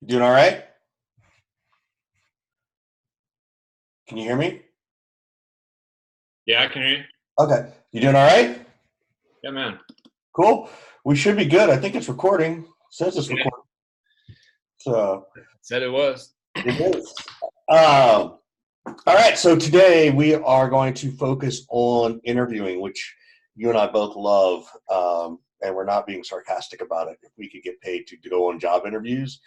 Doing all right? Can you hear me? Yeah, I can hear you. Okay. You doing all right? Yeah, man. Cool. We should be good. I think it's recording. It says it's Yeah, recording. So said it was. it is. All right. So today we are going to focus on interviewing, which you and I both love. And we're not being sarcastic about it. If we could get paid to go on job interviews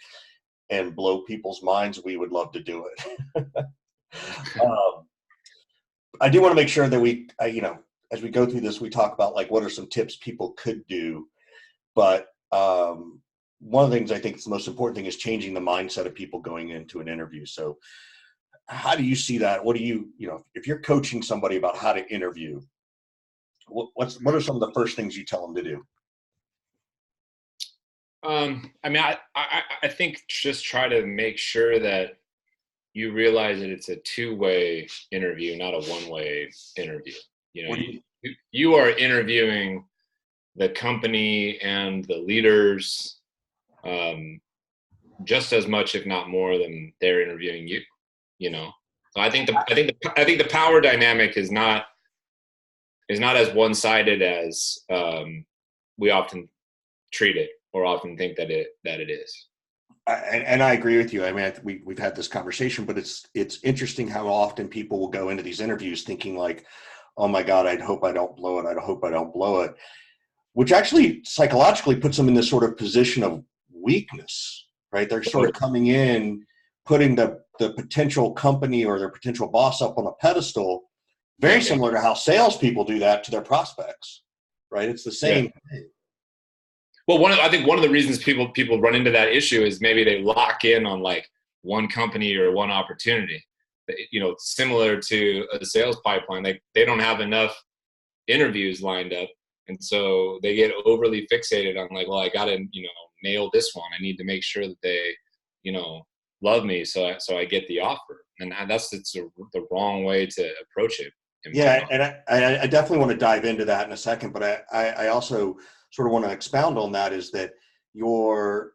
and blow people's minds, we would love to do it. um, I do want to make sure that as we go through this, we talk about like what are some tips people could do. But one of the things I think is the most important thing is changing the mindset of people going into an interview. So, how do you see that? What do if you're coaching somebody about how to interview, what are some of the first things you tell them to do? I mean, I think just try to make sure that you realize that it's a two-way interview, not a one-way interview. You know, What do you, you are interviewing the company and the leaders just as much, if not more, than they're interviewing you. You know, so I think the power dynamic is not as one-sided as we often treat it or often think that it is. and I agree with you. I mean, we've had this conversation, but it's interesting how often people will go into these interviews thinking like, oh my God, I hope I don't blow it. I hope I don't blow it, which actually psychologically puts them in this sort of position of weakness, right? They're sort of coming in, putting the potential company or their potential boss up on a pedestal, very similar to how salespeople do that to their prospects, right? It's the same thing. Well, I think one of the reasons people run into that issue is maybe they lock in on like one company or one opportunity. Similar to a sales pipeline, they don't have enough interviews lined up, and so they get overly fixated on like, well, I got to nail this one. I need to make sure that they love me, so I get the offer, and it's the wrong way to approach it. Yeah, and I definitely want to dive into that in a second, but I also sort of want to expound on that is that the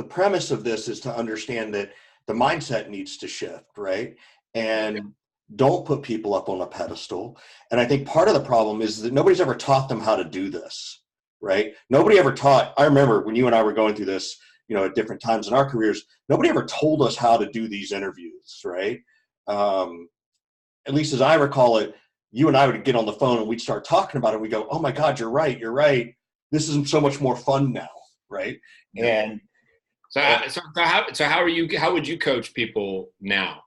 premise of this is to understand that the mindset needs to shift, right? And don't put people up on a pedestal. And I think part of the problem is that nobody's ever taught them how to do this, right? Nobody ever taught. I remember when you and I were going through this, at different times in our careers, nobody ever told us how to do these interviews, right? At least as I recall it, you and I would get on the phone and we'd start talking about it. We go, oh my God, you're right. This is so much more fun now, right? And how would you coach people now,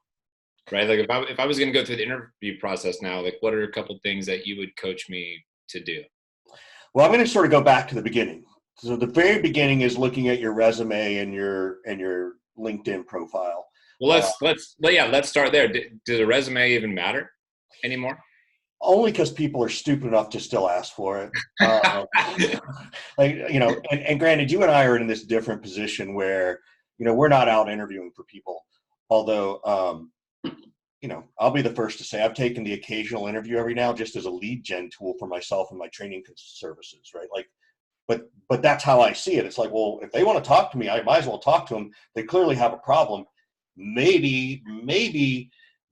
right? Like if I was going to go through the interview process now, like what are a couple things that you would coach me to do? Well, I'm going to sort of go back to the beginning. So the very beginning is looking at your resume and your LinkedIn profile. Well, let's start there. Does the resume even matter anymore? Only because people are stupid enough to still ask for it. And granted, you and I are in this different position where, we're not out interviewing for people. Although, I'll be the first to say I've taken the occasional interview every now just as a lead gen tool for myself and my training services, right? Like, but that's how I see it. It's like, well, if they want to talk to me, I might as well talk to them. They clearly have a problem. Maybe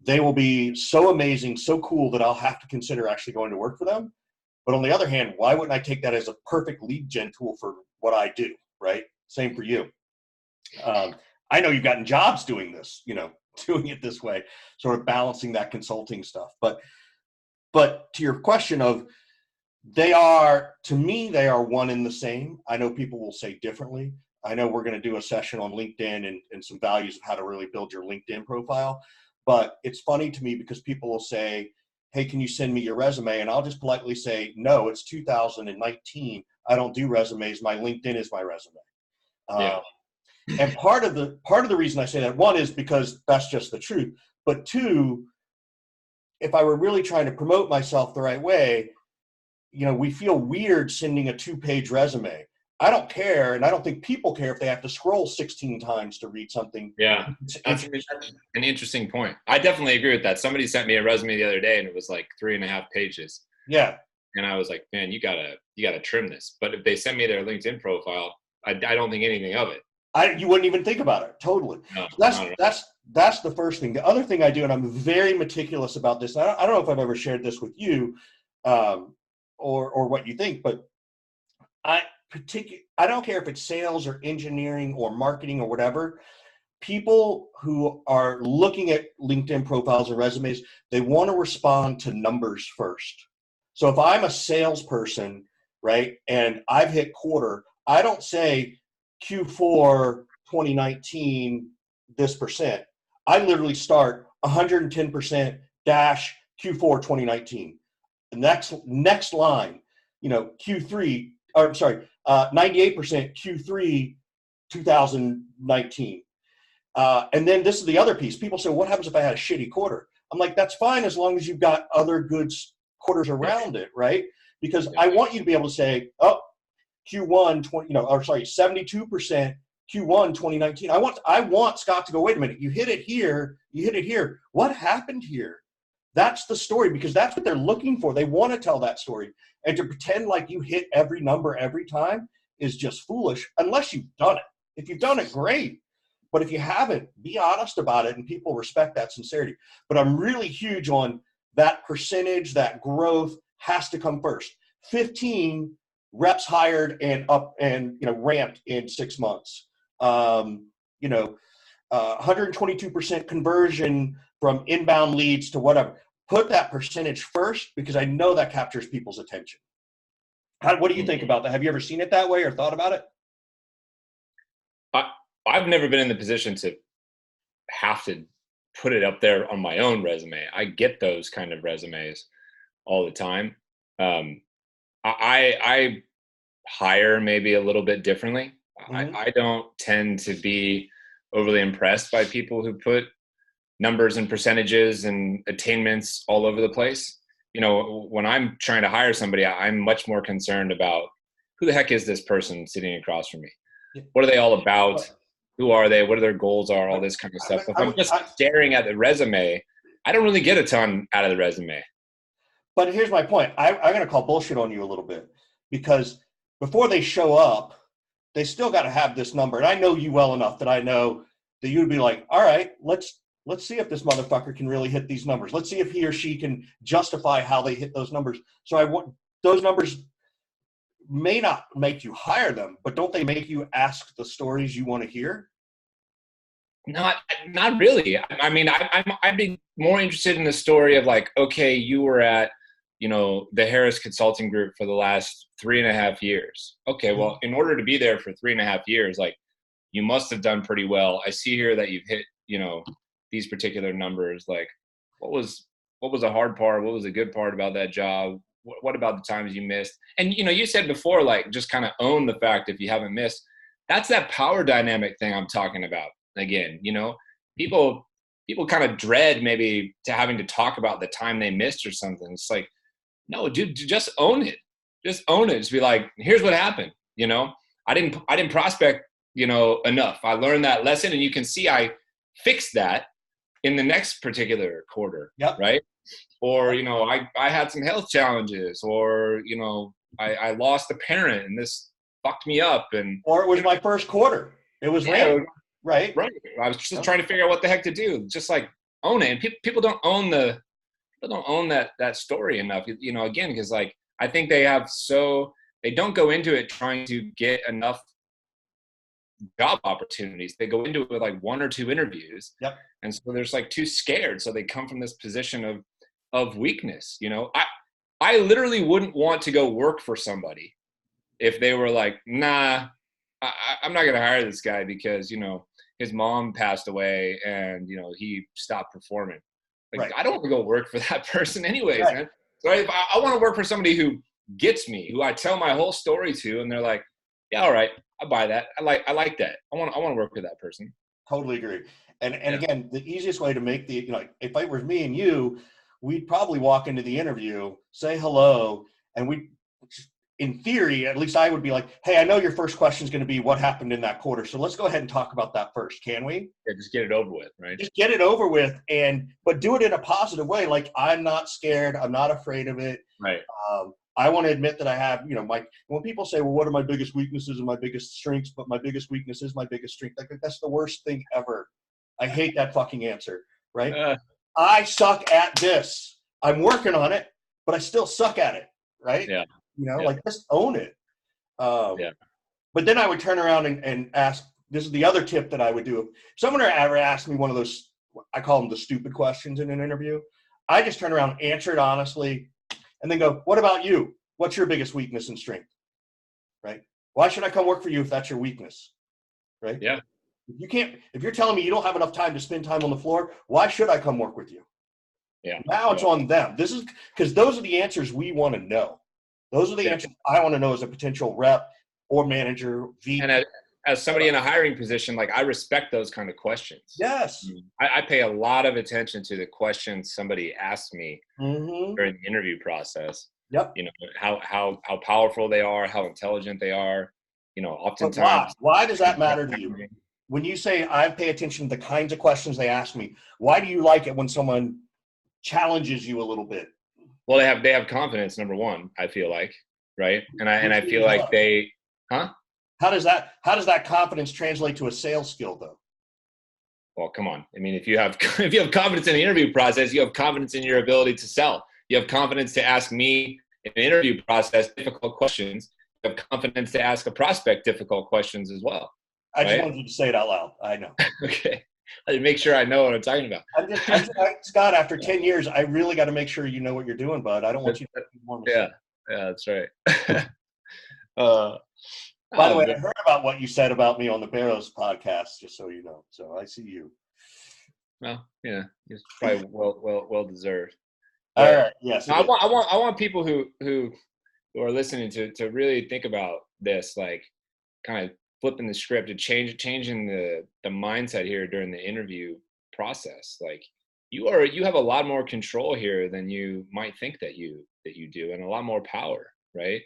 they will be so amazing, so cool that I'll have to consider actually going to work for them. But on the other hand, why wouldn't I take that as a perfect lead gen tool for what I do, right? Same for you. I know you've gotten jobs doing this, doing it this way, sort of balancing that consulting stuff. But to your question of to me, they are one and the same. I know people will say differently. I know we're going to do a session on LinkedIn and some values of how to really build your LinkedIn profile. But it's funny to me because people will say, hey, can you send me your resume? And I'll just politely say, no, it's 2019. I don't do resumes. My LinkedIn is my resume. And part of the reason I say that, one, is because that's just the truth. But two, if I were really trying to promote myself the right way, we feel weird sending a 2-page resume. I don't care, and I don't think people care if they have to scroll 16 times to read something. Yeah, that's an interesting point. I definitely agree with that. Somebody sent me a resume the other day, and it was like 3.5 pages. Yeah. And I was like, man, you gotta trim this. But if they send me their LinkedIn profile, I don't think anything of it. You wouldn't even think about it. Totally. No, That's the first thing. The other thing I do, and I'm very meticulous about this. I don't know if I've ever shared this with you, or what you think, but I don't care if it's sales or engineering or marketing or whatever. People who are looking at LinkedIn profiles and resumes, they want to respond to numbers first. So if I'm a salesperson, right, and I've hit quarter, I don't say Q4 2019 this percent. I literally start 110% dash Q4 2019. The next line, Q3, or I'm sorry, 98% Q3 2019. And then this is the other piece. People say, what happens if I had a shitty quarter? I'm like, that's fine as long as you've got other good quarters around it, right? Because I want you to be able to say, oh, Q1 72% Q1 2019. I want Scott to go, wait a minute, you hit it here. What happened here? That's the story, because that's what they're looking for. They want to tell that story. And to pretend like you hit every number every time is just foolish, unless you've done it. If you've done it, great. But if you haven't, be honest about it, and people respect that sincerity. But I'm really huge on that percentage, that growth has to come first. 15 reps hired and up and ramped in 6 months. 122% conversion from inbound leads to whatever. Put that percentage first, because I know that captures people's attention. What do you think about that? Have you ever seen it that way or thought about it? I've never been in the position to have to put it up there on my own resume. I get those kind of resumes all the time. I hire maybe a little bit differently. Mm-hmm. I don't tend to be overly impressed by people who put numbers and percentages and attainments all over the place. When I'm trying to hire somebody, I'm much more concerned about who the heck is this person sitting across from me? What are they all about? Who are they? What are their goals are? All this kind of stuff. If I'm just staring at the resume, I don't really get a ton out of the resume. But here's my point. I'm going to call bullshit on you a little bit, because before they show up, they still got to have this number. And I know you well enough that I know that you'd be like, all right, let's see if this motherfucker can really hit these numbers. Let's see if he or she can justify how they hit those numbers. So I want those numbers may not make you hire them, but don't they make you ask the stories you want to hear? Not really. I mean, I'd be more interested in the story of like, okay, you were at, the Harris Consulting Group for the last 3.5 years. Okay, well, in order to be there for 3.5 years, like, you must have done pretty well. I see here that you've hit, these particular numbers. Like, what was the hard part? What was the good part about that job? What about the times you missed? And, you said before, like, just kind of own the fact if you haven't missed. That's that power dynamic thing I'm talking about. Again, people kind of dread maybe to having to talk about the time they missed or something. It's like, no, dude, just own it. Just own it. Just be like, here's what happened. I didn't prospect, enough. I learned that lesson, and you can see I fixed that in the next particular quarter. Yep. Right. Or, I had some health challenges, or, I lost a parent and this fucked me up. Or it was my first quarter. It was random. Right. I was just trying to figure out what the heck to do. Just like own it. And people don't own that story enough, again, because like, I think they don't go into it trying to get enough job opportunities. They go into it with like 1 or 2 interviews. Yep. And so they're just like too scared. So they come from this position of weakness. I literally wouldn't want to go work for somebody if they were like, nah, I'm not going to hire this guy because, his mom passed away and, he stopped performing. Like, right. I don't want to go work for that person anyways, right. Man. So if I want to work for somebody who gets me, who I tell my whole story to, and they're like, yeah, all right, I buy that. I like that. I want to work with that person. Totally agree. And again, the easiest way to make if it was me and you, we'd probably walk into the interview, say hello, and in theory, at least I would be like, hey, I know your first question is going to be what happened in that quarter. So let's go ahead and talk about that first. Can we? Yeah, just get it over with, right? Just get it over with, but do it in a positive way. Like, I'm not scared. I'm not afraid of it. Right. I want to admit that I have, when people say, well, what are my biggest weaknesses and my biggest strengths? But my biggest weakness is my biggest strength. Like, that's the worst thing ever. I hate that fucking answer, right? I suck at this. I'm working on it, but I still suck at it, right? Yeah. Like, just own it. Yeah. But then I would turn around and ask, this is the other tip that I would do. If someone ever asked me one of those, I call them the stupid questions in an interview, I just turn around, answer it honestly, and then go, what about you? What's your biggest weakness and strength? Right? Why should I come work for you if that's your weakness? Right? Yeah. If you're telling me you don't have enough time to spend time on the floor, why should I come work with you? Yeah. Now it's on them. This is because those are the answers we want to know. Those are the answers I want to know as a potential rep or manager, VP. And as somebody in a hiring position, like, I respect those kind of questions. Yes. I pay a lot of attention to the questions somebody asks me Mm-hmm. during the interview process. Yep. How powerful they are, how intelligent they are. Oftentimes. Why does that matter to you? When you say I pay attention to the kinds of questions they ask me, why do you like it when someone challenges you a little bit? Well, they have confidence, number one, I feel like, right? And I feel like How does that confidence translate to a sales skill, though? Well, come on. I mean, if you have confidence in the interview process, you have confidence in your ability to sell. You have confidence to ask me in an interview process difficult questions. You have confidence to ask a prospect difficult questions as well. I just wanted you to say it out loud. I know. Okay. I make sure I know what I'm talking about. Scott, after 10 years, I really got to make sure you know what you're doing, bud. I don't want you to make more mistakes. Yeah, that's right. By the way, I heard about what you said about me on the Barrows podcast, just so you know. So I see you. Well, yeah, it's probably well deserved. All right. Yes. I want people who are listening to really think about this, like, kind of flipping the script to changing the mindset here during the interview process. Like, you have a lot more control here than you might think that you do, and a lot more power, right?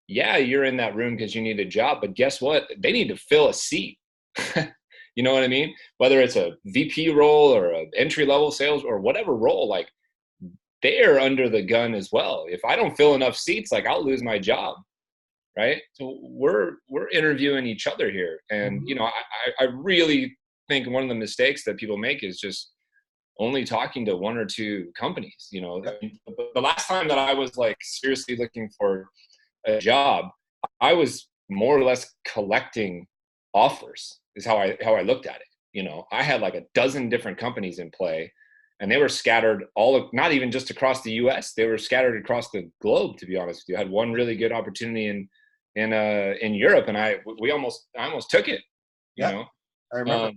Yeah, you're in that room because you need a job, but guess what? They need to fill a seat. You know what I mean? Whether it's a VP role or an entry-level sales or whatever role, like, they're under the gun as well. If I don't fill enough seats, like, I'll lose my job, right? So we're interviewing each other here. And, I really think one of the mistakes that people make is just only talking to one or two companies. The last time that I was, like, seriously looking for a job, I was more or less collecting offers is how I looked at it. I had like a dozen different companies in play, and they were scattered not even just across the US, they were scattered across the globe, to be honest with you. I had one really good opportunity in Europe, and I almost took it, I remember.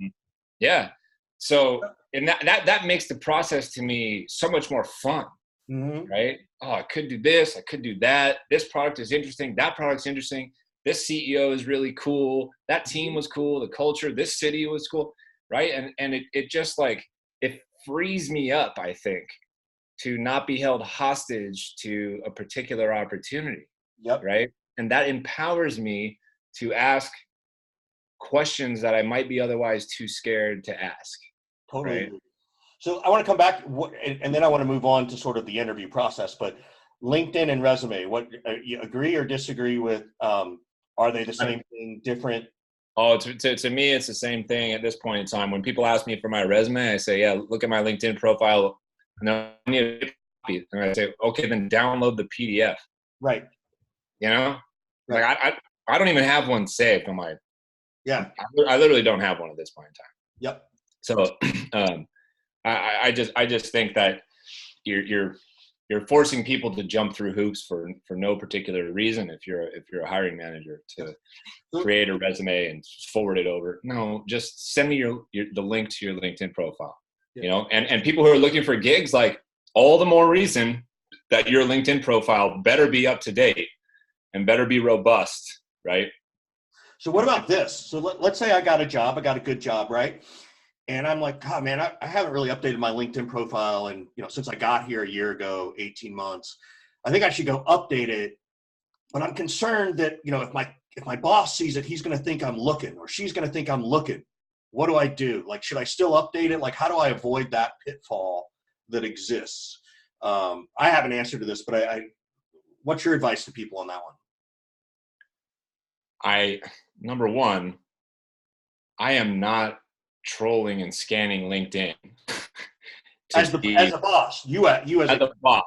So, and that makes the process to me so much more fun. Mm-hmm. Right? Oh, I could do this, I could do that. This product is interesting. That product's interesting. This CEO is really cool. That team was cool. The culture, this city was cool. Right? And it just, like, it frees me up, I think, to not be held hostage to a particular opportunity. Yep. Right? And that empowers me to ask questions that I might be otherwise too scared to ask. Totally. Right? So I want to come back, and then I want to move on to sort of the interview process. But LinkedIn and resume, what you agree or disagree with? Are they the same thing, different? Oh, to me, it's the same thing at this point in time. When people ask me for my resume, I say, yeah, look at my LinkedIn profile. And then I need a copy. And I say, okay, then download the PDF. Right. Right. Like, I don't even have one saved on my. Yeah. I literally don't have one at this point in time. Yep. So, I just think that you're forcing people to jump through hoops for no particular reason. If you're a hiring manager, to create a resume and forward it over, no, just send me the link to your LinkedIn profile. And people who are looking for gigs, like, all the more reason that your LinkedIn profile better be up to date and better be robust, right? So what about this? So let's say I got a job, I got a good job, right? And I'm like, God, man, I haven't really updated my LinkedIn profile. And, since I got here a year ago, 18 months, I think I should go update it. But I'm concerned that, if my boss sees it, he's going to think I'm looking, or she's going to think I'm looking. What do I do? Like, should I still update it? Like, how do I avoid that pitfall that exists? I have an answer to this, but what's your advice to people on that one? Number one, I am not trolling and scanning LinkedIn As a boss, you as a boss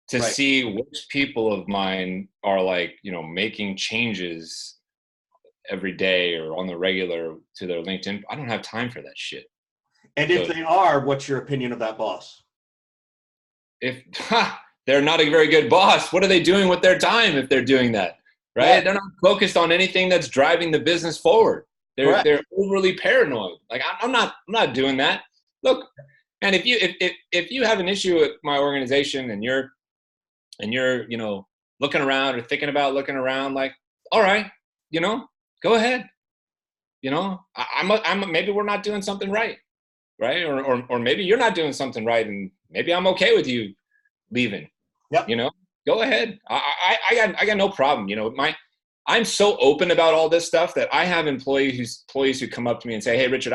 to right. see which people of mine are like, making changes every day or on the regular to their LinkedIn. I don't have time for that shit. And if they are, what's your opinion of that boss? If they're not a very good boss, what are they doing with their time if they're doing that? Right? Yeah. They're not focused on anything that's driving the business forward. They're overly paranoid. Like I'm not doing that. Look, and if you have an issue with my organization and you're looking around or thinking about looking around, like, all right, go ahead. I'm maybe we're not doing something right, or maybe you're not doing something right, and maybe I'm okay with you leaving. Yep. Go ahead. I got no problem. I'm so open about all this stuff that I have employees who come up to me and say, "Hey, Richard,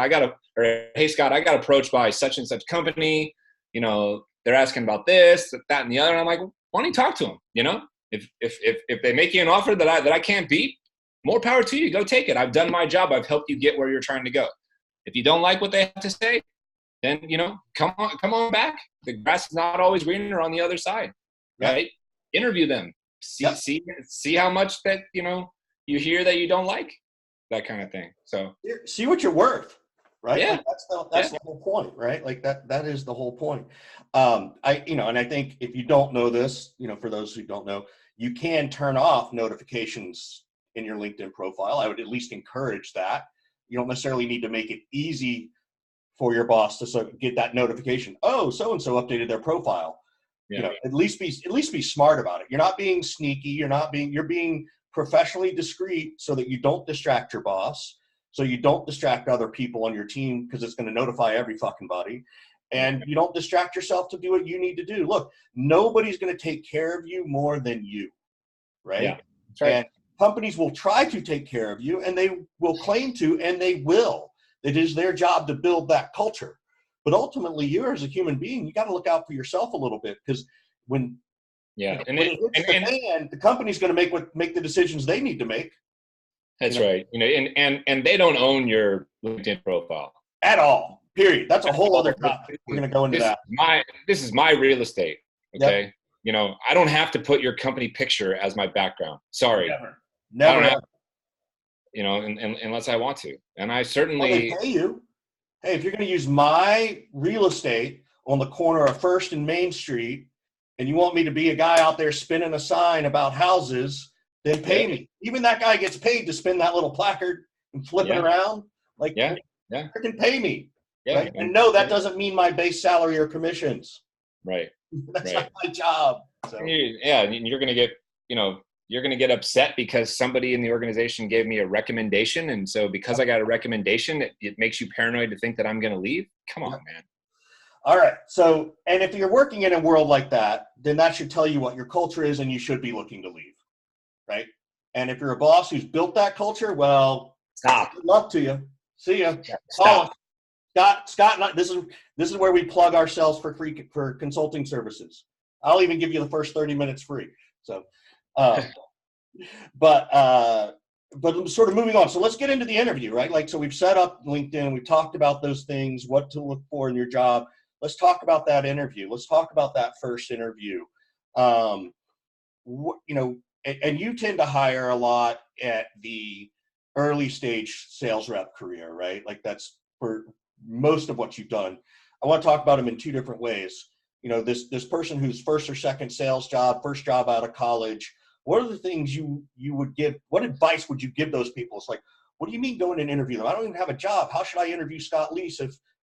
hey, Scott, I got approached by such and such company. They're asking about this, that, and the other." And I'm like, why don't you talk to them? If they make you an offer that I can't beat, more power to you. Go take it. I've done my job. I've helped you get where you're trying to go. If you don't like what they have to say, then come on back. The grass is not always greener on the other side, right? Interview them. See how much that you hear that you don't like, that kind of thing. So see what you're worth, right? Yeah, like that's the whole point, right? Like that is the whole point. And I think if you don't know this, for those who don't know, you can turn off notifications in your LinkedIn profile. I would at least encourage that. You don't necessarily need to make it easy for your boss to get that notification. Oh, so and so updated their profile. Yeah. At least be smart about it. You're not being sneaky. You're being professionally discreet so that you don't distract your boss, so you don't distract other people on your team, because it's going to notify every fucking body, and you don't distract yourself to do what you need to do. Look, nobody's going to take care of you more than you, right? Yeah, that's right. And companies will try to take care of you, and they will claim to, and they will. It is their job to build that culture. But ultimately, you as a human being, you got to look out for yourself a little bit, because when it hits the fan, the company's going to make the decisions they need to make. That's right. And they don't own your LinkedIn profile at all. Period. That's a whole other topic. We're going to go into that. This is my real estate. Okay. Yep. I don't have to put your company picture as my background. Sorry. Never. I don't have, unless I want to. And I certainly. Well, they pay you. Hey, if you're going to use my real estate on the corner of First and Main Street, and you want me to be a guy out there spinning a sign about houses, then pay me. Even that guy gets paid to spin that little placard and flip it around. Like, freaking pay me. Yeah. Right? And no, that doesn't mean my base salary or commissions. Right. That's not my job. So. You're going to get, you're going to get upset because somebody in the organization gave me a recommendation. And so because I got a recommendation, it makes you paranoid to think that I'm going to leave. Come on, man. All right. So, and if you're working in a world like that, then that should tell you what your culture is, and you should be looking to leave. Right. And if you're a boss who's built that culture, well, stop. Good luck to you. See ya. Stop. Scott, this is where we plug ourselves for consulting services. I'll even give you the first 30 minutes free. So, but sort of moving on. So let's get into the interview, right? Like, so we've set up LinkedIn. We've talked about those things, what to look for in your job. Let's talk about that interview. Let's talk about that first interview. And you tend to hire a lot at the early stage sales rep career, right? Like that's for most of what you've done. I want to talk about them in two different ways. This person who's first or second sales job, first job out of college, what are the things you would give? What advice would you give those people? It's like, what do you mean go in and interview them? I don't even have a job. How should I interview Scott Leese?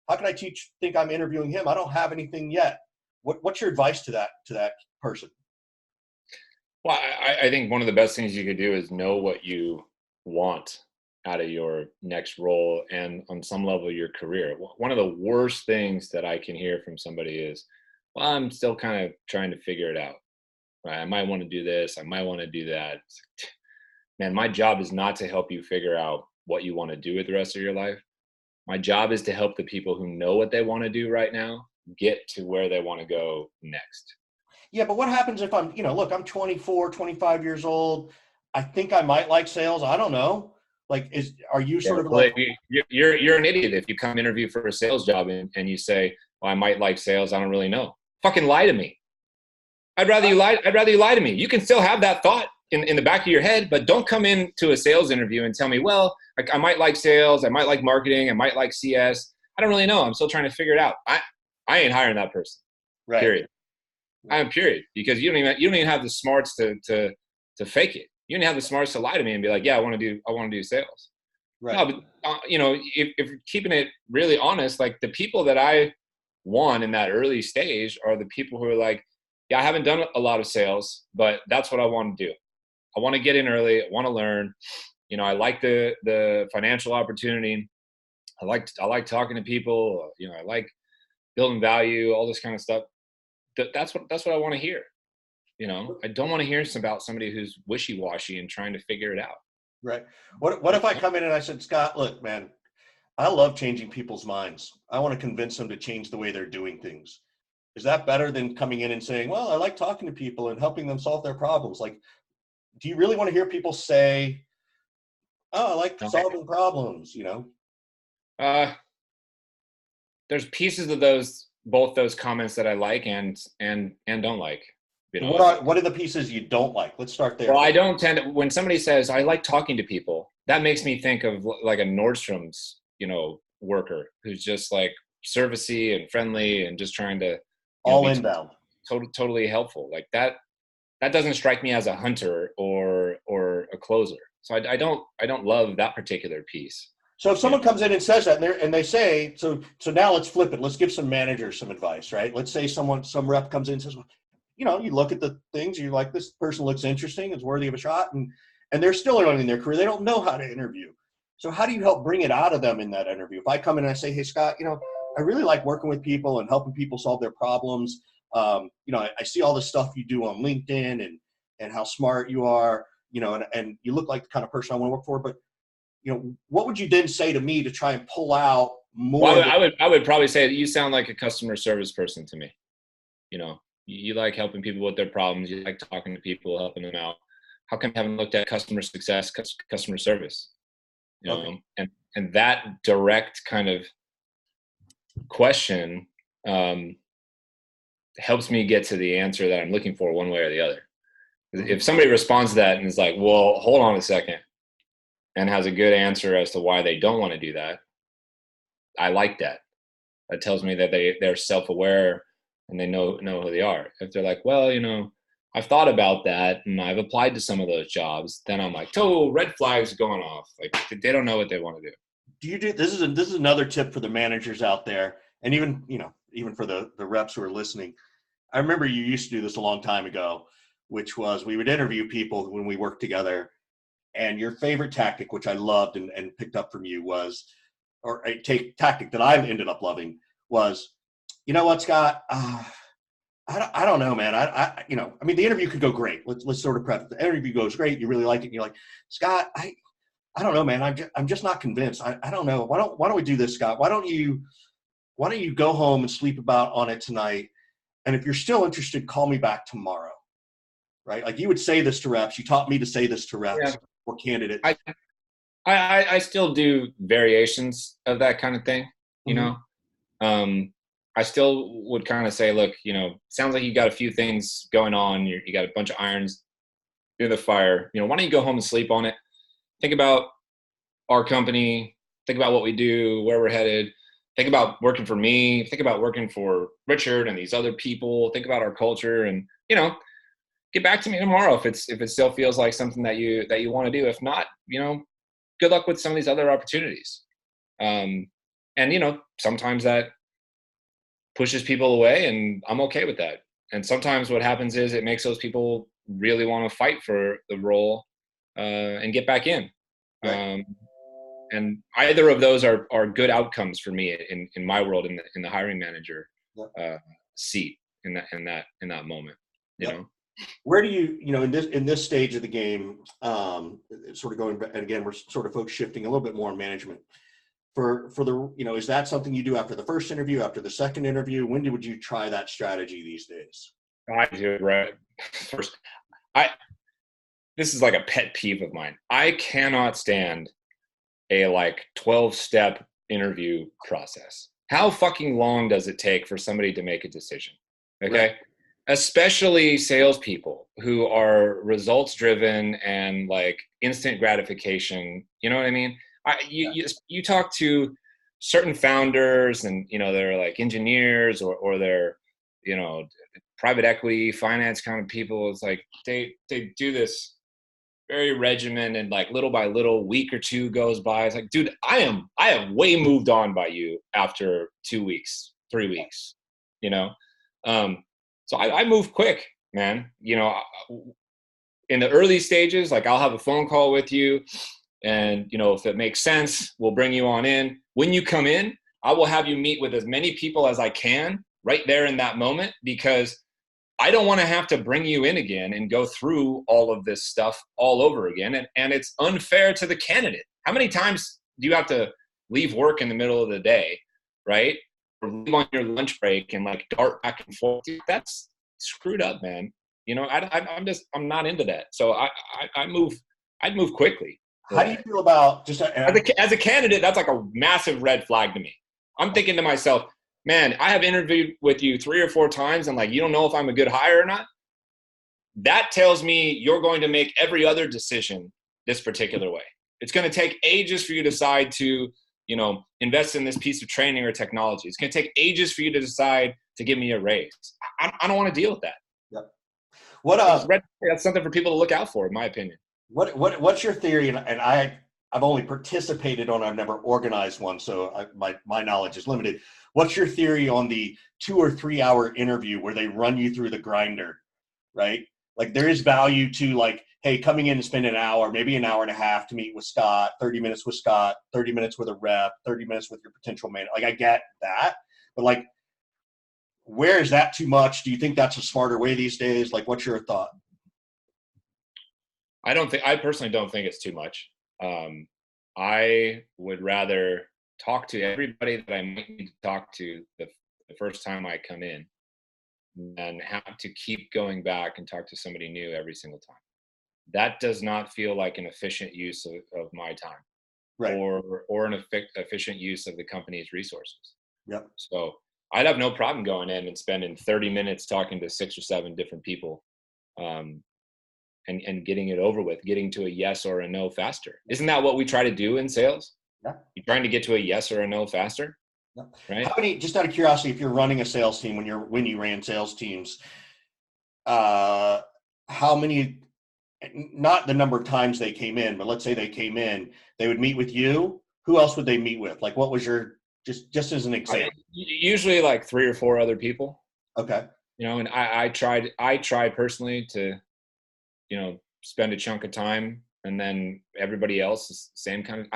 How can I think I'm interviewing him? I don't have anything yet. What's your advice to that person? Well, I think one of the best things you could do is know what you want out of your next role and on some level your career. One of the worst things that I can hear from somebody is, well, I'm still kind of trying to figure it out. Right? I might want to do this. I might want to do that. Man, my job is not to help you figure out what you want to do with the rest of your life. My job is to help the people who know what they want to do right now get to where they want to go next. Yeah, but what happens if I'm, look, I'm 24, 25 years old. I think I might like sales. I don't know. Like, are you Yeah, sort of well, like, you're an idiot if you come interview for a sales job and you say, well, I might like sales. I don't really know. Fucking lie to me. I'd rather you lie to me. You can still have that thought in the back of your head, but don't come into a sales interview and tell me, well, I might like sales, I might like marketing, I might like CS. I don't really know. I'm still trying to figure it out. I ain't hiring that person. right? Period. I am period, because you don't even have the smarts to fake it. You don't have the smarts to lie to me and be like, yeah, I want to do sales. Right. No, but if you're keeping it really honest, like the people that I want in that early stage are the people who are like, yeah, I haven't done a lot of sales, but that's what I want to do. I want to get in early. I want to learn. I like the financial opportunity. I like talking to people. I like building value, all this kind of stuff. That's what I want to hear. I don't want to hear about somebody who's wishy-washy and trying to figure it out. Right. What if I come in and I said, Scott, look, man, I love changing people's minds. I want to convince them to change the way they're doing things. Is that better than coming in and saying, well, I like talking to people and helping them solve their problems? Like, do you really want to hear people say, oh, I like solving problems, There's pieces of both those comments that I like and don't like. What are the pieces you don't like? Let's start there. Well, I don't tend to, when somebody says I like talking to people, that makes me think of like a Nordstrom's, worker who's just like servicey and friendly and just trying to all inbound, totally helpful. Like that doesn't strike me as a hunter or a closer. So I don't love that particular piece. So if someone comes in and says that, and they say, so now let's flip it. Let's give some managers some advice, right? Let's say some rep comes in and says, well, you look at the things, you're like, this person looks interesting, it's worthy of a shot, and they're still early in their career. They don't know how to interview. So how do you help bring it out of them in that interview? If I come in and I say, hey, Scott, I really like working with people and helping people solve their problems. I see all the stuff you do on LinkedIn and how smart you are, and you look like the kind of person I want to work for. But, what would you then say to me to try and pull out more? Well, I would probably say that you sound like a customer service person to me. You like helping people with their problems. You like talking to people, helping them out. How come you haven't looked at customer success, customer service? Okay. And that direct kind of question helps me get to the answer that I'm looking for one way or the other. If somebody responds to that and is like, well, hold on a second, and has a good answer as to why they don't want to do that, I like that. That tells me that they're self-aware and they know who they are. If they're like, well, I've thought about that and I've applied to some of those jobs, then I'm like, red flags going off. Like they don't know what they want to do. This is another tip for the managers out there, and even for the reps who are listening. I remember you used to do this a long time ago, which was we would interview people when we worked together, and your favorite tactic, which I loved and picked up from you, was, or a tactic that I've ended up loving, was, you know what, Scott? I don't know, man. I mean, the interview could go great. Let's sort of prep. The interview goes great. You really like it. And you're like, Scott, I don't know, man. I'm just not convinced. I don't know. Why don't we do this, Scott? Why don't you go home and sleep on it tonight? And if you're still interested, call me back tomorrow. Right? Like you would say this to reps. You taught me to say this to reps or candidates. I still do variations of that kind of thing. I still would kind of say, look, sounds like you got a few things going on. You got a bunch of irons in the fire. Why don't you go home and sleep on it? Think about our company. Think about what we do, where we're headed. Think about working for me. Think about working for Richard and these other people. Think about our culture, and get back to me tomorrow if it still feels like something that you want to do. If not, good luck with some of these other opportunities. And sometimes that pushes people away, and I'm okay with that. And sometimes what happens is it makes those people really want to fight for the role and get back in. Right. And either of those are good outcomes for me in my world, in the hiring manager seat in that moment. Where do you in this stage of the game, sort of going back, and again, we're sort of folks shifting a little bit more on management. For the, is that something you do after the first interview, after the second interview? When would you try that strategy these days? I do, right. First, this is like a pet peeve of mine. I cannot stand a like 12-step interview process. How fucking long does it take for somebody to make a decision? Okay. Right. Especially salespeople who are results driven and like instant gratification. You know what I mean? You talk to certain founders and, you know, they're like engineers or they're, you know, private equity, finance kind of people. It's like they do this very regimented and like little by little, week or two goes by. It's like, dude, I have way moved on by you after 2 weeks, 3 weeks, you know? So I move quick, man. You know, in the early stages, like I'll have a phone call with you and, you know, if it makes sense, we'll bring you on in. When you come in, I will have you meet with as many people as I can right there in that moment, because I don't want to have to bring you in again and go through all of this stuff all over again. And it's unfair to the candidate. How many times do you have to leave work in the middle of the day, right? Or leave on your lunch break and like dart back and forth? Dude, that's screwed up, man. You know, I'm not into that. So I'd move quickly. How do you feel about just as a candidate? That's like a massive red flag to me. I'm thinking to myself, man, I have interviewed with you 3 or 4 times and like, you don't know if I'm a good hire or not. That tells me you're going to make every other decision this particular way. It's going to take ages for you to decide to, you know, invest in this piece of training or technology. It's going to take ages for you to decide to give me a raise. I don't want to deal with that. Yep. That's something for people to look out for, in my opinion. What's your theory? And I've only participated on, I've never organized one, so my knowledge is limited. What's your theory on the 2 or 3 hour interview where they run you through the grinder, right? Like there is value to like, hey, coming in and spending an hour, maybe an hour and a half to meet with Scott, 30 minutes with Scott, 30 minutes with a rep, 30 minutes with your potential manager. Like I get that, but like, where is that too much? Do you think that's a smarter way these days? Like, what's your thought? I personally don't think it's too much. I would rather talk to everybody that I might need to talk to the first time I come in and have to keep going back and talk to somebody new every single time. That does not feel like an efficient use of my time, right? Or an efficient use of the company's resources. Yep. So I'd have no problem going in and spending 30 minutes talking to 6 or 7 different people, and getting it over with, getting to a yes or a no faster. Isn't that what we try to do in sales? Yeah. You're trying to get to a yes or a no faster. Yeah. Right. How many, just out of curiosity, if you're running a sales team, when you ran sales teams, how many, not the number of times they came in, but let's say they came in, they would meet with you. Who else would they meet with? Like, what was your, just as an example? Usually like 3 or 4 other people. Okay. You know, and I tried personally to, you know, spend a chunk of time, and then everybody else is the same kind of,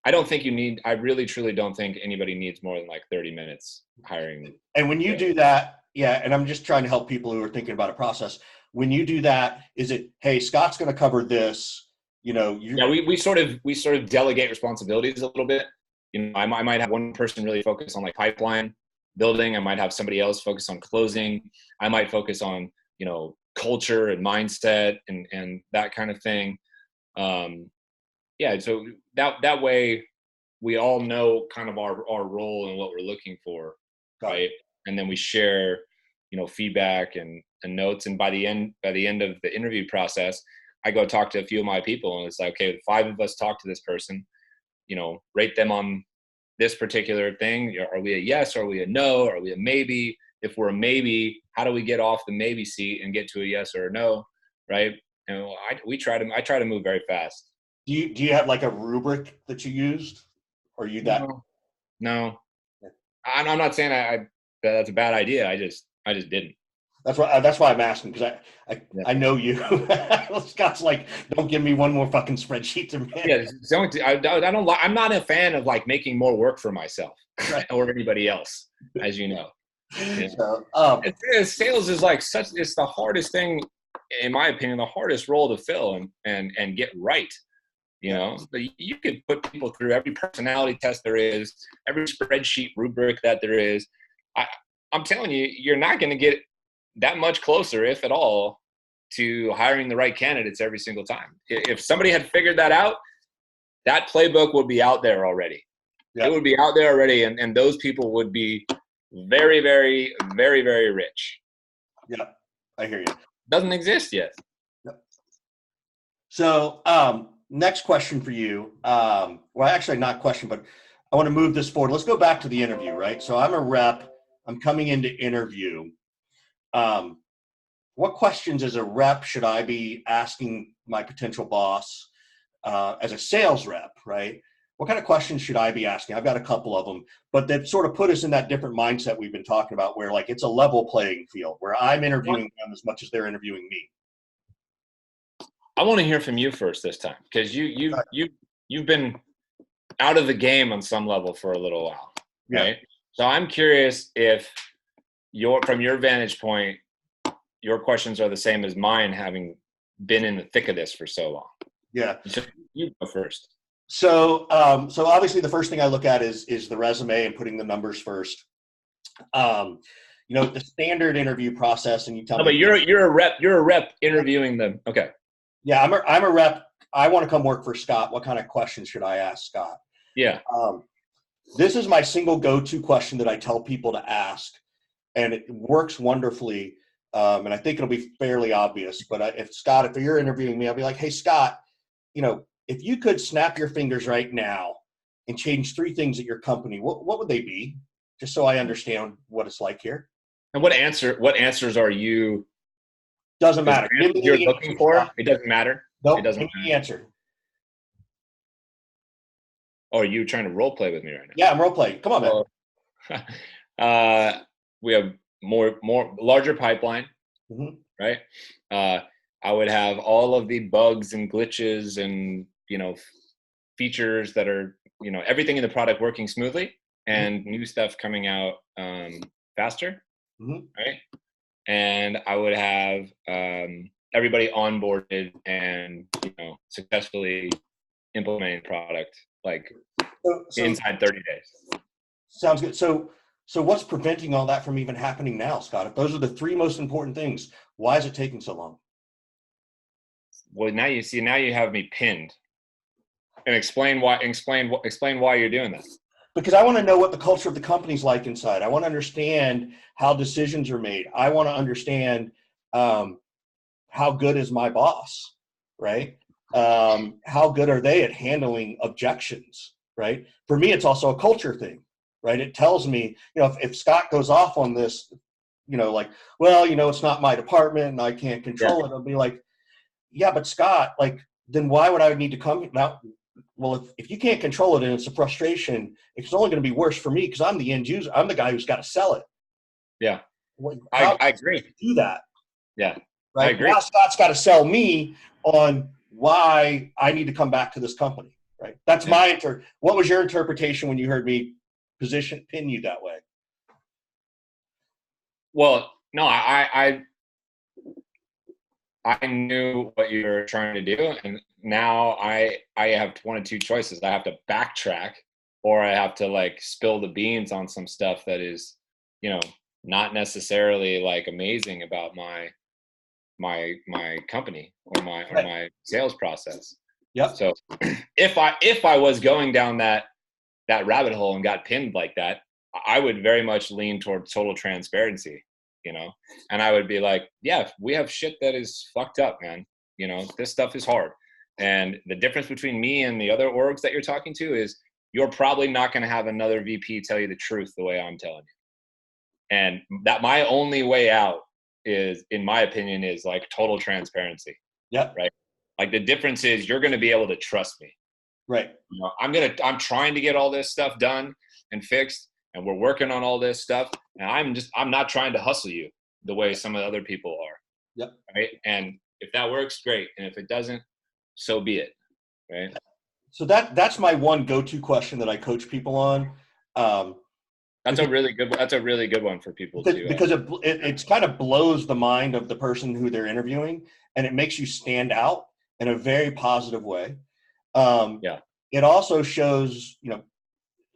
I really truly don't think anybody needs more than like 30 minutes hiring. And when you do that, yeah, and I'm just trying to help people who are thinking about a process. When you do that, is it, hey, Scott's going to cover this, you know? We sort of delegate responsibilities a little bit. You know, I might have one person really focus on like pipeline building. I might have somebody else focus on closing. I might focus on, you know, culture and mindset and that kind of thing. So that way we all know kind of our role and what we're looking for, right? And then we share, you know, feedback and notes. And by the end of the interview process, I go talk to a few of my people, and it's like, okay, 5 of us talk to this person, you know, rate them on this particular thing. Are we a yes? Are we a no? Are we a maybe? If we're a maybe, how do we get off the maybe seat and get to a yes or a no, right? You know, I try to move very fast. Do you have like a rubric that you used, or you that? No. I'm not saying that's a bad idea. I just didn't. That's why I'm asking, because I know you. Scott's like, don't give me one more fucking spreadsheet to manage. Yeah, I'm not a fan of like making more work for myself, right, or anybody else, as you know. Yeah. So, sales is like it's the hardest thing, in my opinion, the hardest role to fill and get right. You know, but you could put people through every personality test there is, every spreadsheet rubric that there is. I'm telling you, you're not going to get that much closer, if at all, to hiring the right candidates every single time. If somebody had figured that out, that playbook would be out there already. Yeah. It would be out there already, and those people would be very, very, very, very rich. Yeah, I hear you. Doesn't exist yet. Yep. So next question for you. Well, actually not question, but I want to move this forward. Let's go back to the interview, right? So I'm a rep. I'm coming in to interview. What questions as a rep should I be asking my potential boss as a sales rep, right? What kind of questions should I be asking? I've got a couple of them, but that sort of put us in that different mindset we've been talking about where like it's a level playing field where I'm interviewing them as much as they're interviewing me. I want to hear from you first this time because you've been out of the game on some level for a little while, right? Yeah. So I'm curious if from your vantage point, your questions are the same as mine, having been in the thick of this for so long. Yeah. So you go first. So obviously the first thing I look at is the resume and putting the numbers first. The standard interview process, and you tell me. But you're a rep interviewing them. Okay. Yeah, I'm a rep. I want to come work for Scott. What kind of questions should I ask Scott? Yeah. This is my single go-to question that I tell people to ask, and it works wonderfully. And I think it'll be fairly obvious. But if you're interviewing me, I'll be like, hey, Scott, if you could snap your fingers right now and change 3 things at your company, what would they be? Just so I understand what it's like here. And what answers are you? Doesn't matter. You're looking for? It doesn't matter. Nope. It doesn't matter. The answer. Oh, are you trying to role play with me right now? Yeah, I'm role playing. Come on, man. We have more larger pipeline, right? I would have all of the bugs and glitches and features that are everything in the product working smoothly and new stuff coming out faster, right? And I would have everybody onboarded and successfully implementing product inside 30 days. Sounds good. So what's preventing all that from even happening now, Scott? If those are the 3 most important things, why is it taking so long? Well, now you have me pinned. And explain why you're doing that. Because I want to know what the culture of the company's like inside. I want to understand how decisions are made. I want to understand how good is my boss, right? How good are they at handling objections, right? For me, it's also a culture thing, right? It tells me, if Scott goes off on this, it's not my department and I can't control it. I'll be like, yeah, but Scott, then why would I need to come now? Well, if you can't control it and it's a frustration, it's only going to be worse for me because I'm the end user. I'm the guy who's got to sell it. Yeah, I agree. Do that. Yeah, right. I agree. Now Scott's got to sell me on why I need to come back to this company. Right. That's my What was your interpretation when you heard me pin you that way? Well, no, I knew what you were trying to do, and now I have 1 of 2 choices. I have to backtrack, or I have to spill the beans on some stuff that is, not necessarily amazing about my company or my sales process. Yep. So if I was going down that rabbit hole and got pinned like that, I would very much lean toward total transparency. And I would be like, yeah, we have shit that is fucked up, man. This stuff is hard. And the difference between me and the other orgs that you're talking to is you're probably not going to have another VP tell you the truth the way I'm telling you. And that my only way out is, in my opinion, is total transparency. Yeah. Right. The difference is you're going to be able to trust me. Right. I'm trying to get all this stuff done and fixed. And we're working on all this stuff, and I'm not trying to hustle you the way some of the other people are. Yep. Right. And if that works, great. And if it doesn't, so be it. Right. So that's my one go-to question that I coach people on. That's a really good one for people too. Because it kind of blows the mind of the person who they're interviewing, and it makes you stand out in a very positive way. It also shows,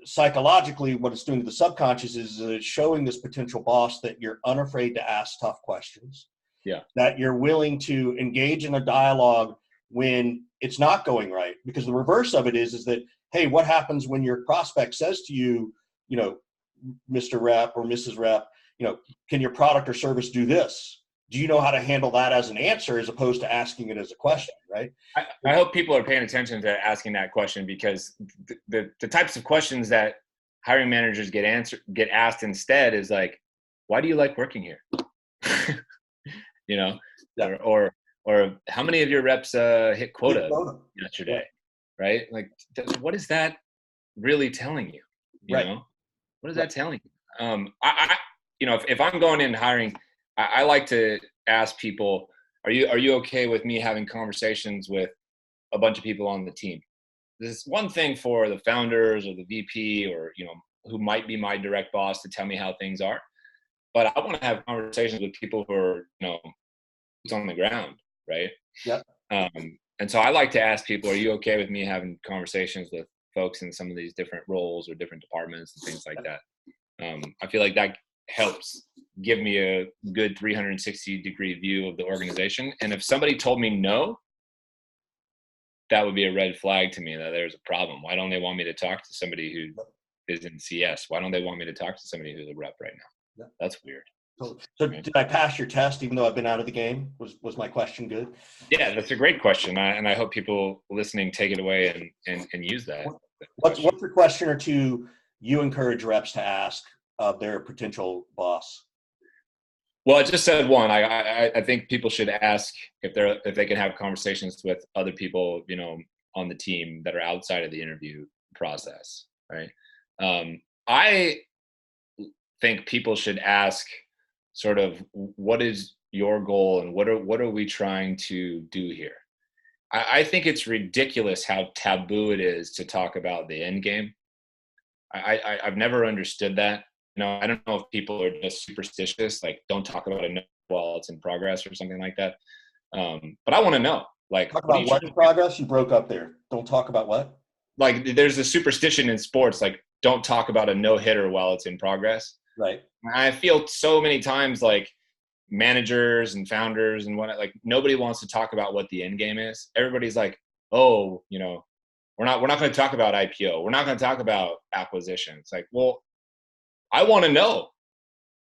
psychologically, what it's doing to the subconscious is that it's showing this potential boss that you're unafraid to ask tough questions. Yeah. That you're willing to engage in a dialogue when it's not going right. Because the reverse of it is that, hey, what happens when your prospect says to you, you know, Mr. Rep or Mrs. Rep, you know, can your product or service do this? Do you know how to handle that as an answer as opposed to asking it as a question, right? I hope people are paying attention to asking that question, because the types of questions that hiring managers get asked instead is like, why do you like working here? You know, Yeah. or how many of your reps hit quota yesterday, yeah. right? Like, what is that really telling you? You right. know, what is that telling you? I you know, if I'm going in hiring, I like to ask people, are you okay with me having conversations with a bunch of people on the team? This is one thing for the founders or the VP or, you know, who might be my direct boss to tell me how things are. But I want to have conversations with people who are, you know, who's on the ground, right? Yeah. And so I like to ask people, are you okay with me having conversations with folks in some of these different roles or different departments and things like that? I feel like that helps give me a good 360-degree view of the organization. And if somebody told me no, that would be a red flag to me that there's a problem. Why don't they want me to talk to somebody who is in CS? Why don't they want me to talk to somebody who's a rep right now? That's weird. So did I pass your test even though I've been out of the game? Was my question good? Yeah, that's a great question. And I hope people listening take it away and use that. What's a question or two you encourage reps to ask of their potential boss? Well, I just said one. I think people should ask if they can have conversations with other people, you know, on the team that are outside of the interview process, right? I think people should ask sort of, what is your goal and what are we trying to do here? I think it's ridiculous how taboo it is to talk about the end game. I've never understood that. You know, I don't know if people are just superstitious, like don't talk about it while it's in progress or something like that. But I want to know, like, talk about what in progress? You broke up there. Don't talk about what? Like, there's a superstition in sports, like don't talk about a no-hitter while it's in progress. Right. I feel so many times like managers and founders and what, like nobody wants to talk about what the end game is. Everybody's like, oh, you know, we're not going to talk about IPO. We're not going to talk about acquisition. It's like, well, I want to know.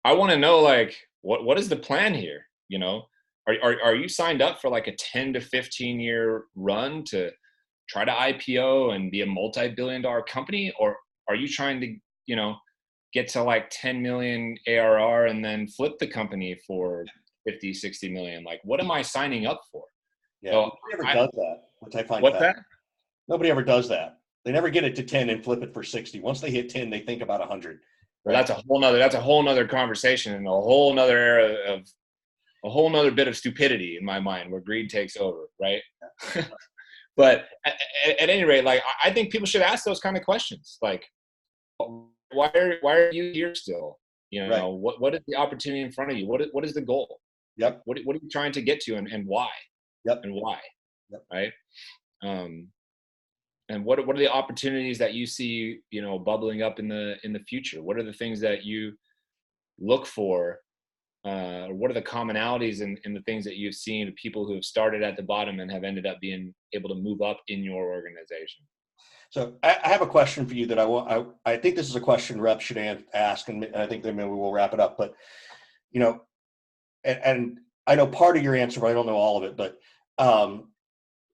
I want to know, like, what is the plan here? You know, are you signed up for like a 10 to 15 year run to try to IPO and be a multi-billion-dollar company, or are you trying to, you know, get to like 10 million ARR and then flip the company for 50, 60 million? Like, what am I signing up for? Yeah, so nobody ever does that, which I find. What's that? Nobody ever does that. They never get it to 10 and flip it for 60. Once they hit 10, they think about 100. Well, that's a whole nother conversation and a whole nother era of a whole nother bit of stupidity in my mind where greed takes over, right? But at any rate, like, I think people should ask those kind of questions. Like, why are you here still? You know, right. What is the opportunity in front of you? What is the goal? Yep. What are you trying to get to and why? Yep. And why? Yep. Right. And what are the opportunities that you see, you know, bubbling up in the future? What are the things that you look for? What are the commonalities in the things that you've seen of people who have started at the bottom and have ended up being able to move up in your organization? So I have a question for you that I think this is a question reps should ask, and I think then maybe we'll wrap it up. But, you know, and I know part of your answer, but I don't know all of it. But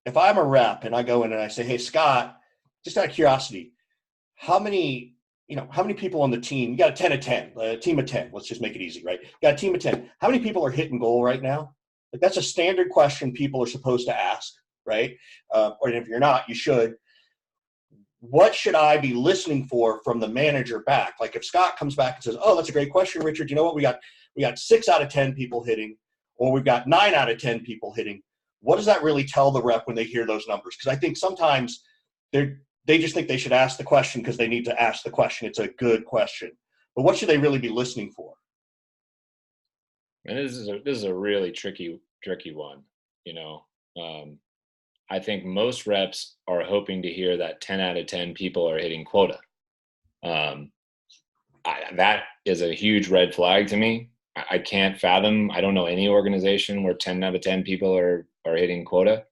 if I'm a rep and I go in and I say, hey, Scott, just out of curiosity, how many people on the team? You got a 10 of 10, a team of 10. Let's just make it easy, right? You got a team of 10. How many people are hitting goal right now? Like, that's a standard question people are supposed to ask, right? Or if you're not, you should. What should I be listening for from the manager back? Like, if Scott comes back and says, oh, that's a great question, Richard. You know what? We got 6 out of 10 people hitting, or we've got 9 out of 10 people hitting. What does that really tell the rep when they hear those numbers? Because I think sometimes they just think they should ask the question because they need to ask the question. It's a good question. But what should they really be listening for? And this is a really tricky one, you know. I think most reps are hoping to hear that 10 out of 10 people are hitting quota. That is a huge red flag to me. I can't fathom. I don't know any organization where 10 out of 10 people are hitting quota.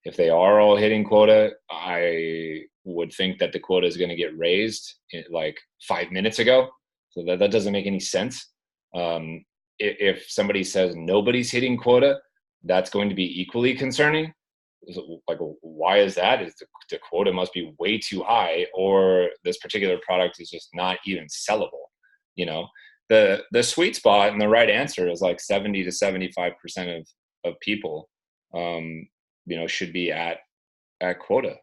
If they are all hitting quota, I would think that the quota is going to get raised like 5 minutes ago. So that doesn't make any sense. If somebody says nobody's hitting quota, that's going to be equally concerning. Like, why is that? Is the quota must be way too high, or this particular product is just not even sellable? The sweet spot and the right answer is like 70 to 75% of people, should be at quota.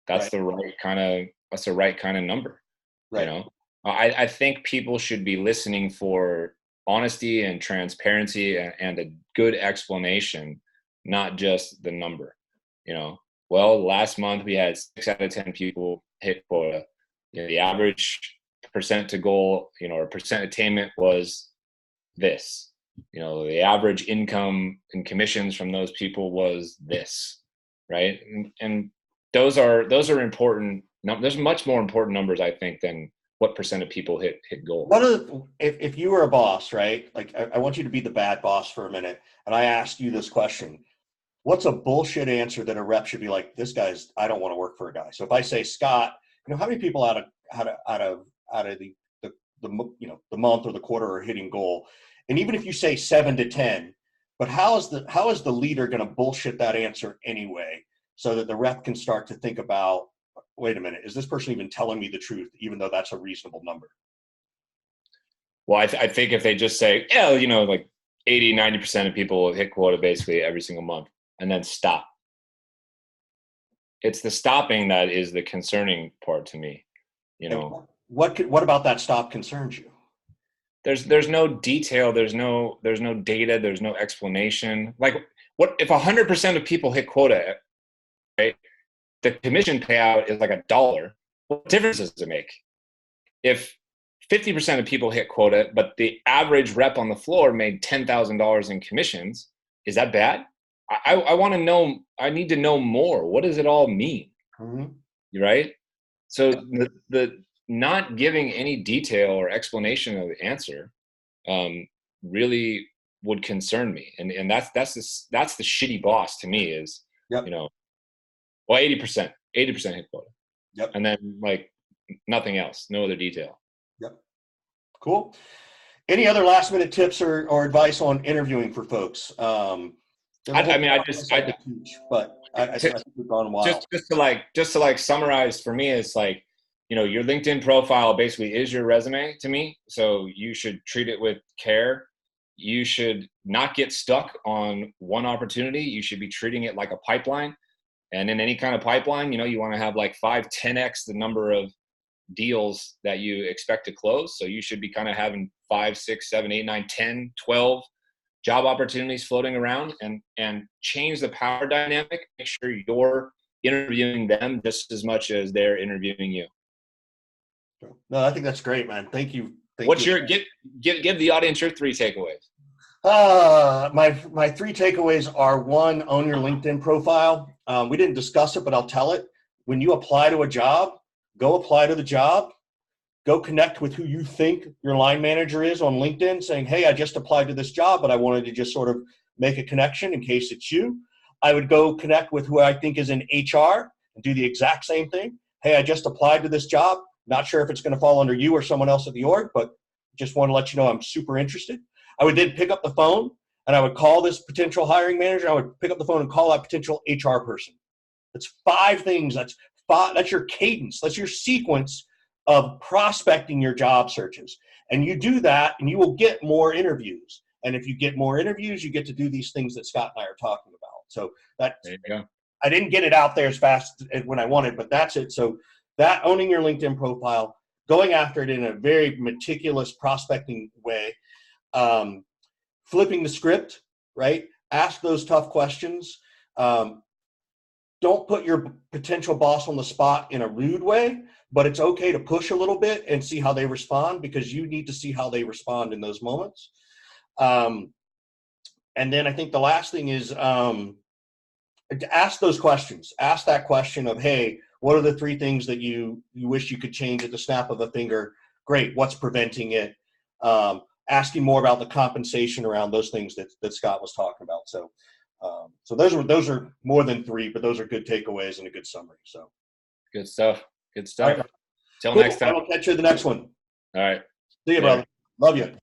That's the right kind of number. Right. I think people should be listening for honesty and transparency and a good explanation, not just the number. Well, last month we had 6 out of 10 people hit quota. The average percent to goal, or percent attainment was this. The average income and commissions from those people was this, right? And those are important. There's much more important numbers, I think, than what percent of people hit goal. If you were a boss, right? Like, I want you to be the bad boss for a minute, and I ask you this question. What's a bullshit answer that a rep should be like, this guy's, I don't want to work for a guy. So if I say, Scott, how many people out of the month or the quarter are hitting goal? And even if you say 7 to 10, but how is the leader going to bullshit that answer anyway, so that the rep can start to think about, wait a minute, is this person even telling me the truth, even though that's a reasonable number? Well, I think if they just say, like 80, 90% of people hit quota basically every single month, and then stop. It's the stopping that is the concerning part to me. What about that stop concerns you? There's no detail, there's no data, there's no explanation. Like, what if 100% of people hit quota, right? The commission payout is like $1. What difference does it make? If 50% of people hit quota, but the average rep on the floor made $10,000 in commissions, is that bad? I want to know. I need to know more. What does it all mean? Mm-hmm. Right? So the not giving any detail or explanation of the answer really would concern me. And that's the shitty boss to me is, yep. 80% hit quota. Yep. And then like nothing else, no other detail. Yep. Cool. Any other last minute tips or advice on interviewing for folks? I think we've gone wild. Just to like summarize for me, it's like, your LinkedIn profile basically is your resume to me. So you should treat it with care. You should not get stuck on one opportunity. You should be treating it like a pipeline. And in any kind of pipeline, you want to have like 5, 10x the number of deals that you expect to close. So you should be kind of having 5, 6, 7, 8, 9, 10, 12 job opportunities floating around, and change the power dynamic. Make sure you're interviewing them just as much as they're interviewing you. No, I think that's great, man. Thank you. Give the audience your 3 takeaways? My 3 takeaways are: 1, own your LinkedIn profile. We didn't discuss it, but I'll tell it. When you apply to a job, go apply to the job. Go connect with who you think your line manager is on LinkedIn, saying, hey, I just applied to this job, but I wanted to just sort of make a connection in case it's you. I would go connect with who I think is in HR and do the exact same thing. Hey, I just applied to this job. Not sure if it's going to fall under you or someone else at the org, but just want to let you know I'm super interested. I would then pick up the phone and I would call this potential hiring manager. I would pick up the phone and call that potential HR person. That's 5 things. That's your cadence. That's your sequence of prospecting your job searches. And you do that and you will get more interviews. And if you get more interviews, you get to do these things that Scott and I are talking about. So there you go. I didn't get it out there as fast as when I wanted, but that's it. So that, owning your LinkedIn profile, going after it in a very meticulous prospecting way, flipping the script, right? Ask those tough questions. Don't put your potential boss on the spot in a rude way, but it's okay to push a little bit and see how they respond, because you need to see how they respond in those moments. And then I think the last thing is ask those questions. Ask that question of, hey, What are the 3 things that you wish you could change at the snap of a finger? Great. What's preventing it? Asking more about the compensation around those things that Scott was talking about. So, so those are more than 3, but those are good takeaways and a good summary. So good stuff. Good all stuff. right. Till Cool. next time. I'll catch you in the next one. All right. See you, Later. brother. Love you.